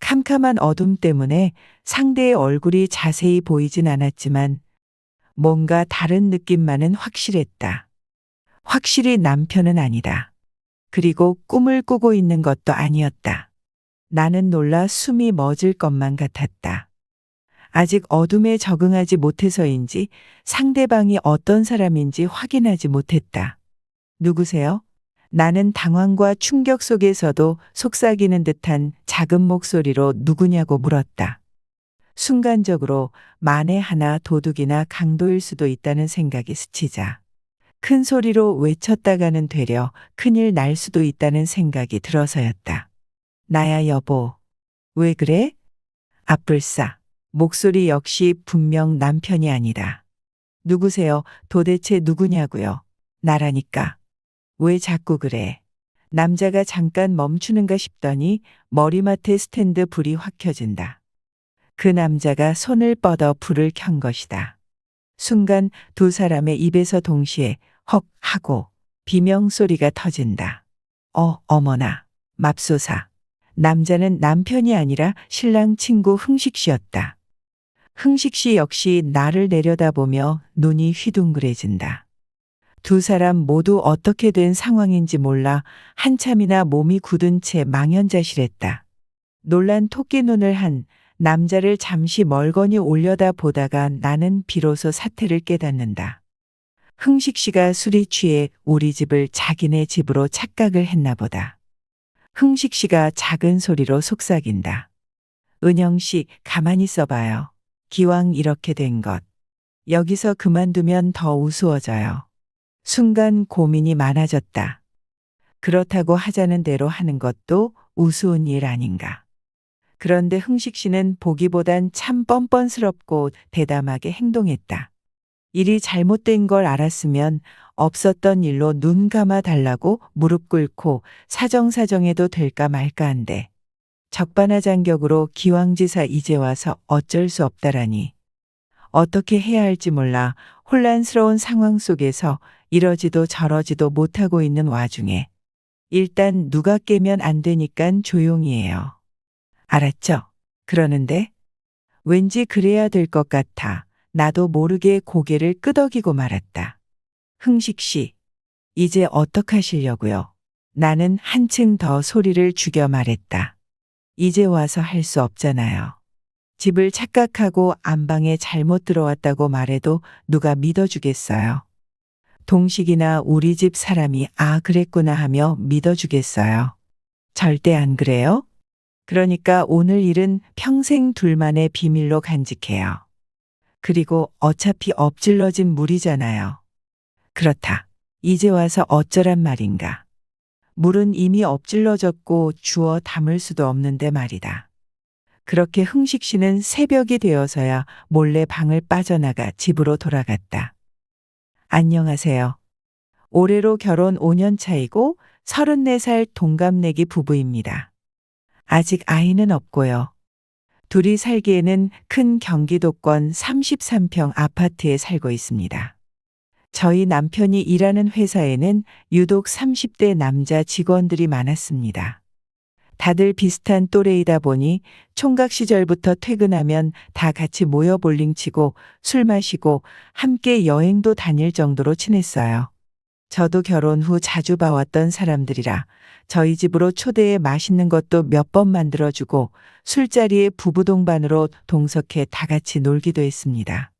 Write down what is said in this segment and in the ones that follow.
캄캄한 어둠 때문에 상대의 얼굴이 자세히 보이진 않았지만 뭔가 다른 느낌만은 확실했다. 확실히 남편은 아니다. 그리고 꿈을 꾸고 있는 것도 아니었다. 나는 놀라 숨이 멎을 것만 같았다. 아직 어둠에 적응하지 못해서인지 상대방이 어떤 사람인지 확인하지 못했다. 누구세요? 나는 당황과 충격 속에서도 속삭이는 듯한 작은 목소리로 누구냐고 물었다. 순간적으로 만에 하나 도둑이나 강도일 수도 있다는 생각이 스치자 큰 소리로 외쳤다가는 되려 큰일 날 수도 있다는 생각이 들어서였다. 나야 여보. 왜 그래? 앞불싸. 목소리 역시 분명 남편이 아니다. 누구세요? 도대체 누구냐고요? 나라니까. 왜 자꾸 그래? 남자가 잠깐 멈추는가 싶더니 머리맡에 스탠드 불이 확 켜진다. 그 남자가 손을 뻗어 불을 켠 것이다. 순간 두 사람의 입에서 동시에 헉 하고 비명소리가 터진다. 어머나. 맙소사. 남자는 남편이 아니라 신랑 친구 흥식 씨였다. 흥식 씨 역시 나를 내려다보며 눈이 휘둥그레진다. 두 사람 모두 어떻게 된 상황인지 몰라 한참이나 몸이 굳은 채 망연자실했다. 놀란 토끼 눈을 한 남자를 잠시 멀거니 올려다 보다가 나는 비로소 사태를 깨닫는다. 흥식 씨가 술이 취해 우리 집을 자기네 집으로 착각을 했나 보다. 흥식 씨가 작은 소리로 속삭인다. 은영 씨, 가만히 있어봐요. 기왕 이렇게 된 것. 여기서 그만두면 더 우스워져요. 순간 고민이 많아졌다. 그렇다고 하자는 대로 하는 것도 우스운 일 아닌가. 그런데 흥식 씨는 보기보단 참 뻔뻔스럽고 대담하게 행동했다. 일이 잘못된 걸 알았으면 없었던 일로 눈 감아 달라고 무릎 꿇고 사정사정해도 될까 말까 한데 적반하장격으로 기왕지사 이제 와서 어쩔 수 없다라니. 어떻게 해야 할지 몰라 혼란스러운 상황 속에서 이러지도 저러지도 못하고 있는 와중에 일단 누가 깨면 안 되니깐 조용히 해요. 알았죠? 그러는데 왠지 그래야 될 것 같아 나도 모르게 고개를 끄덕이고 말았다. 흥식 씨, 이제 어떡하시려고요? 나는 한층 더 소리를 죽여 말했다. 이제 와서 할 수 없잖아요. 집을 착각하고 안방에 잘못 들어왔다고 말해도 누가 믿어주겠어요. 동식이나 우리 집 사람이 그랬구나 하며 믿어주겠어요. 절대 안 그래요? 그러니까 오늘 일은 평생 둘만의 비밀로 간직해요. 그리고 어차피 엎질러진 물이잖아요. 그렇다. 이제 와서 어쩌란 말인가. 물은 이미 엎질러졌고 주워 담을 수도 없는데 말이다. 그렇게 흥식 씨는 새벽이 되어서야 몰래 방을 빠져나가 집으로 돌아갔다. 안녕하세요. 올해로 결혼 5년 차이고 34살 동갑내기 부부입니다. 아직 아이는 없고요. 둘이 살기에는 큰 경기도권 33평 아파트에 살고 있습니다. 저희 남편이 일하는 회사에는 유독 30대 남자 직원들이 많았습니다. 다들 비슷한 또래이다 보니 총각 시절부터 퇴근하면 다 같이 모여 볼링 치고 술 마시고 함께 여행도 다닐 정도로 친했어요. 저도 결혼 후 자주 봐왔던 사람들이라 저희 집으로 초대해 맛있는 것도 몇 번 만들어주고 술자리에 부부 동반으로 동석해 다 같이 놀기도 했습니다.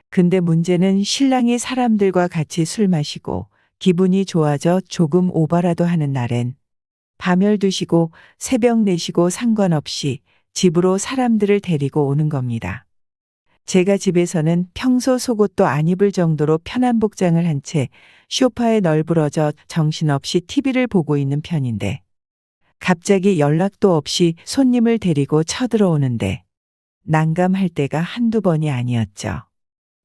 근데 문제는 신랑이 사람들과 같이 술 마시고 기분이 좋아져 조금 오버라도 하는 날엔 밤 12시고 새벽 4시고 상관없이 집으로 사람들을 데리고 오는 겁니다. 제가 집에서는 평소 속옷도 안 입을 정도로 편한 복장을 한 채 소파에 널브러져 정신없이 TV를 보고 있는 편인데 갑자기 연락도 없이 손님을 데리고 쳐들어오는데 난감할 때가 한두 번이 아니었죠.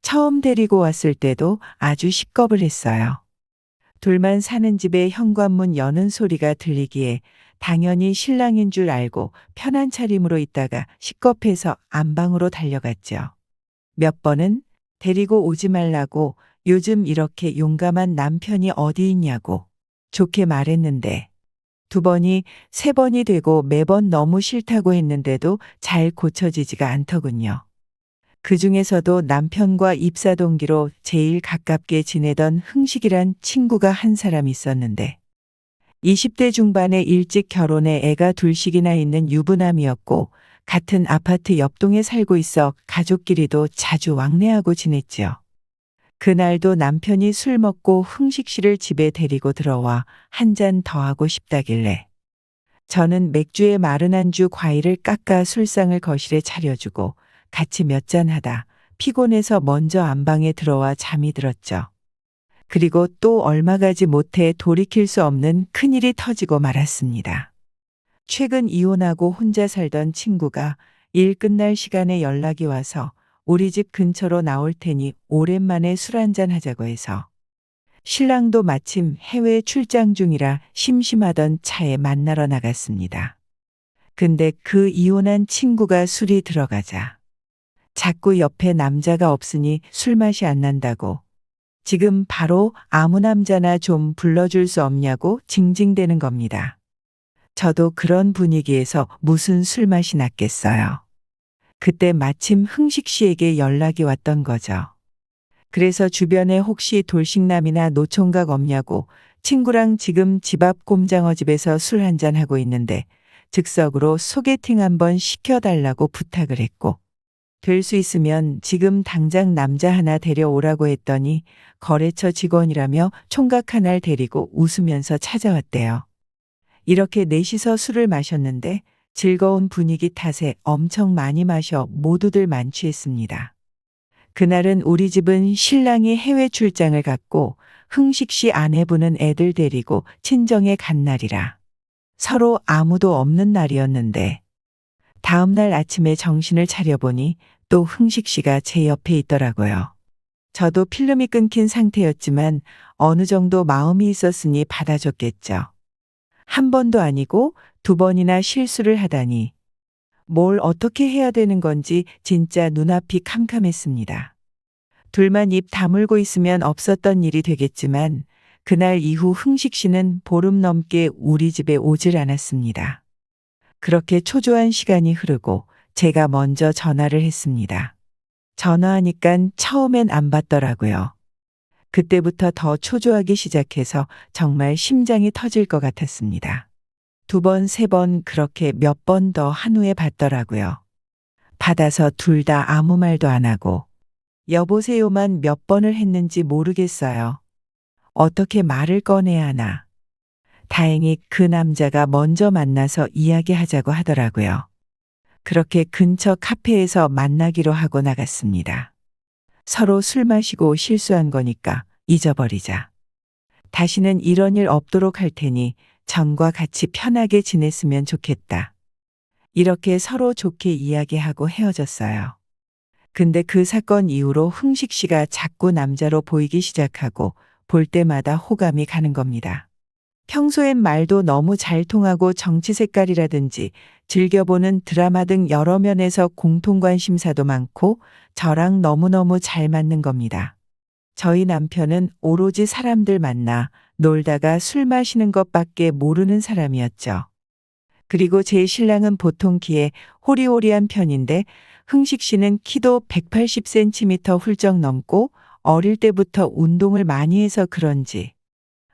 처음 데리고 왔을 때도 아주 식겁을 했어요. 둘만 사는 집에 현관문 여는 소리가 들리기에 당연히 신랑인 줄 알고 편한 차림으로 있다가 식겁해서 안방으로 달려갔죠. 몇 번은 데리고 오지 말라고 요즘 이렇게 용감한 남편이 어디 있냐고 좋게 말했는데 두 번이 세 번이 되고 매번 너무 싫다고 했는데도 잘 고쳐지지가 않더군요. 그중에서도 남편과 입사 동기로 제일 가깝게 지내던 흥식이란 친구가 한 사람 있었는데 20대 중반에 일찍 결혼해 애가 둘씩이나 있는 유부남이었고 같은 아파트 옆동에 살고 있어 가족끼리도 자주 왕래하고 지냈지요. 그날도 남편이 술 먹고 흥식 씨를 집에 데리고 들어와 한 잔 더 하고 싶다길래 저는 맥주에 마른 안주 과일을 깎아 술상을 거실에 차려주고 같이 몇 잔 하다 피곤해서 먼저 안방에 들어와 잠이 들었죠. 그리고 또 얼마 가지 못해 돌이킬 수 없는 큰일이 터지고 말았습니다. 최근 이혼하고 혼자 살던 친구가 일 끝날 시간에 연락이 와서 우리 집 근처로 나올 테니 오랜만에 술 한잔 하자고 해서 신랑도 마침 해외 출장 중이라 심심하던 차에 만나러 나갔습니다. 근데 그 이혼한 친구가 술이 들어가자 자꾸 옆에 남자가 없으니 술맛이 안 난다고 지금 바로 아무 남자나 좀 불러줄 수 없냐고 징징대는 겁니다. 저도 그런 분위기에서 무슨 술맛이 났겠어요. 그때 마침 흥식 씨에게 연락이 왔던 거죠. 그래서 주변에 혹시 돌싱남이나 노총각 없냐고 친구랑 지금 집 앞 꼼장어 집에서 술 한잔 하고 있는데 즉석으로 소개팅 한번 시켜달라고 부탁을 했고 될 수 있으면 지금 당장 남자 하나 데려오라고 했더니 거래처 직원이라며 총각 하나를 데리고 웃으면서 찾아왔대요. 이렇게 넷이서 술을 마셨는데 즐거운 분위기 탓에 엄청 많이 마셔 모두들 만취했습니다. 그날은 우리 집은 신랑이 해외 출장을 갔고 흥식 씨 아내분은 애들 데리고 친정에 간 날이라 서로 아무도 없는 날이었는데 다음 날 아침에 정신을 차려보니 또 흥식 씨가 제 옆에 있더라고요. 저도 필름이 끊긴 상태였지만 어느 정도 마음이 있었으니 받아줬겠죠. 한 번도 아니고 두 번이나 실수를 하다니 뭘 어떻게 해야 되는 건지 진짜 눈앞이 캄캄했습니다. 둘만 입 다물고 있으면 없었던 일이 되겠지만 그날 이후 흥식 씨는 보름 넘게 우리 집에 오질 않았습니다. 그렇게 초조한 시간이 흐르고 제가 먼저 전화를 했습니다. 전화하니깐 처음엔 안 받더라고요. 그때부터 더 초조하기 시작해서 정말 심장이 터질 것 같았습니다. 두 번, 세 번 그렇게 몇 번 더 한 후에 받더라고요. 받아서 둘 다 아무 말도 안 하고 여보세요만 몇 번을 했는지 모르겠어요. 어떻게 말을 꺼내야 하나. 다행히 그 남자가 먼저 만나서 이야기하자고 하더라고요. 그렇게 근처 카페에서 만나기로 하고 나갔습니다. 서로 술 마시고 실수한 거니까 잊어버리자. 다시는 이런 일 없도록 할 테니 전과 같이 편하게 지냈으면 좋겠다. 이렇게 서로 좋게 이야기하고 헤어졌어요. 근데 그 사건 이후로 흥식 씨가 자꾸 남자로 보이기 시작하고 볼 때마다 호감이 가는 겁니다. 평소엔 말도 너무 잘 통하고 정치 색깔이라든지 즐겨보는 드라마 등 여러 면에서 공통 관심사도 많고 저랑 너무너무 잘 맞는 겁니다. 저희 남편은 오로지 사람들 만나 놀다가 술 마시는 것밖에 모르는 사람이었죠. 그리고 제 신랑은 보통 키에 호리호리한 편인데 흥식 씨는 키도 180cm 훌쩍 넘고 어릴 때부터 운동을 많이 해서 그런지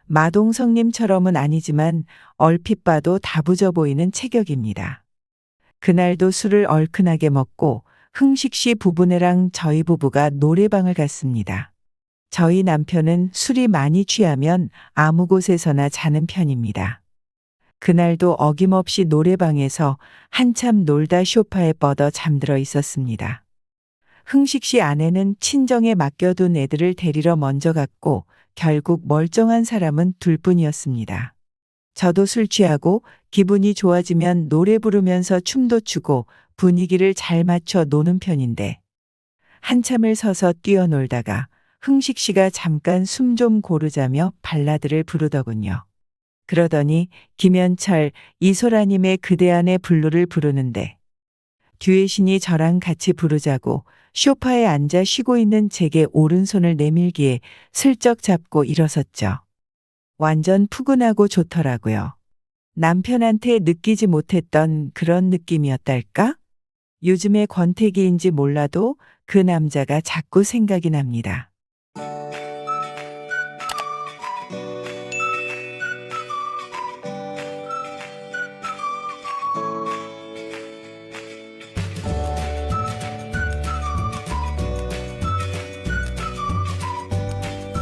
마동석님처럼은 아니지만 얼핏 봐도 다부져 보이는 체격입니다. 그날도 술을 얼큰하게 먹고 흥식 씨 부부네랑 저희 부부가 노래방을 갔습니다. 저희 남편은 술이 많이 취하면 아무 곳에서나 자는 편입니다. 그날도 어김없이 노래방에서 한참 놀다 소파에 뻗어 잠들어 있었습니다. 흥식 씨 아내는 친정에 맡겨둔 애들을 데리러 먼저 갔고 결국 멀쩡한 사람은 둘뿐이었습니다. 저도 술 취하고 기분이 좋아지면 노래 부르면서 춤도 추고 분위기를 잘 맞춰 노는 편인데 한참을 서서 뛰어놀다가 흥식 씨가 잠깐 숨 좀 고르자며 발라드를 부르더군요. 그러더니 김현철, 이소라님의 그대 안의 블루를 부르는데 듀엣이니 저랑 같이 부르자고 소파에 앉아 쉬고 있는 제게 오른손을 내밀기에 슬쩍 잡고 일어섰죠. 완전 푸근하고 좋더라고요. 남편한테 느끼지 못했던 그런 느낌이었달까? 요즘의 권태기인지 몰라도 그 남자가 자꾸 생각이 납니다.